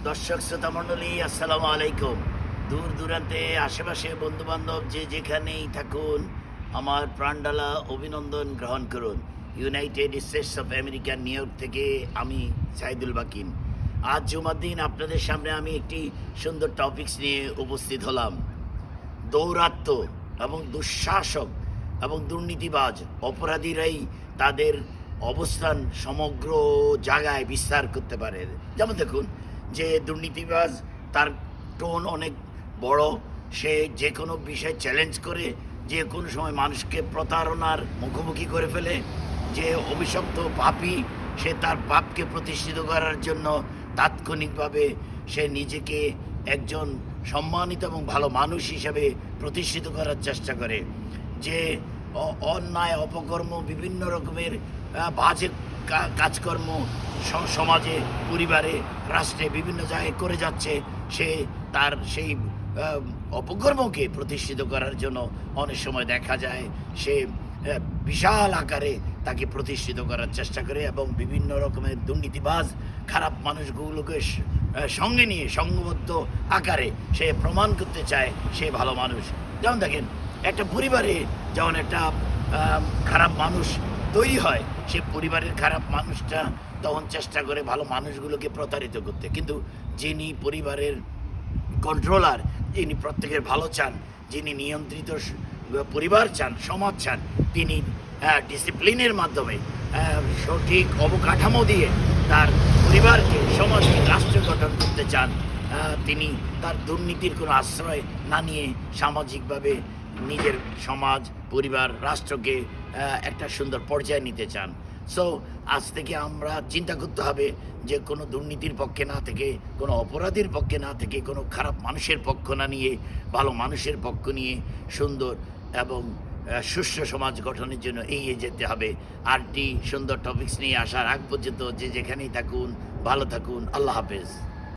দর্শক শ্রোতা মণ্ডলী, আসসালামু আলাইকুম। দূর দূরান্তে আশেপাশে বন্ধুবান্ধব যে যেখানেই থাকুন, আমার প্রাণডালা অভিনন্দন গ্রহণ করুন। United states of America, new York থেকে আমি সাইদুল বাকিন। আজ জুমার দিন আপনাদের সামনে আমি একটি সুন্দর টপিকস নিয়ে উপস্থিত হলাম। দৌরাত্ম্য এবং দুঃশাসক এবং দুর্নীতিবাজ অপরাধীরাই তাদের অবস্থান সমগ্র জায়গায় বিস্তার করতে পারে। যেমন দেখুন, যে দুর্নীতিবাজ তার টোন অনেক বড়, সে যে কোনো বিষয় চ্যালেঞ্জ করে যে কোনো সময় মানুষকে প্রতারণার মুখোমুখি করে ফেলে। যে অভিশপ্ত পাপী, সে তার পাপকে প্রতিষ্ঠিত করার জন্য তাৎক্ষণিকভাবে সে নিজেকে একজন সম্মানিত এবং ভালো মানুষ হিসেবে প্রতিষ্ঠিত করার চেষ্টা করে। যে অন্যায় অপকর্ম, বিভিন্ন রকমের বাজে কাজকর্ম সমাজে, পরিবারে, রাষ্ট্রে বিভিন্ন জায়গায় করে যাচ্ছে, সে তার সেই অপকর্মকে প্রতিষ্ঠিত করার জন্য অনেক সময় দেখা যায় সে বিশাল আকারে তাকে প্রতিষ্ঠিত করার চেষ্টা করে এবং বিভিন্ন রকমের দুর্নীতিবাজ খারাপ মানুষগুলোকে সঙ্গে নিয়ে সংঘবদ্ধ আকারে সে প্রমাণ করতে চায় সে ভালো মানুষ। যেমন দেখেন, একটা পরিবারে যখন একটা খারাপ মানুষ তৈরি হয়, সে পরিবারের খারাপ মানুষটা তখন চেষ্টা করে ভালো মানুষগুলোকে প্রতারিত করতে। কিন্তু যিনি পরিবারের কন্ট্রোলার, যিনি প্রত্যেকের ভালো চান, যিনি নিয়ন্ত্রিত পরিবার চান, সমাজ চান, তিনি ডিসিপ্লিনের মাধ্যমে সঠিক অবকাঠামো দিয়ে তার পরিবারকে, সমাজকে, রাষ্ট্র গঠন করতে চান। তিনি তার দুর্নীতির কোনো আশ্রয় না নিয়ে সামাজিকভাবে নিজের সমাজ, পরিবার, রাষ্ট্রকে একটা সুন্দর পর্যায়ে নিতে চান। সো আজ থেকে আমরা চিন্তা করতে হবে যে কোনো দুর্নীতির পক্ষে না থেকে, কোনো অপরাধীর পক্ষে না থেকে, কোনো খারাপ মানুষের পক্ষ না নিয়ে ভালো মানুষের পক্ষ নিয়ে সুন্দর এবং সুস্থ সমাজ গঠনের জন্য এগিয়ে যেতে হবে। আরটি সুন্দর টপিকস নিয়ে আসার আগ পর্যন্ত যে যেখানেই থাকুন, ভালো থাকুন। আল্লাহ হাফেজ।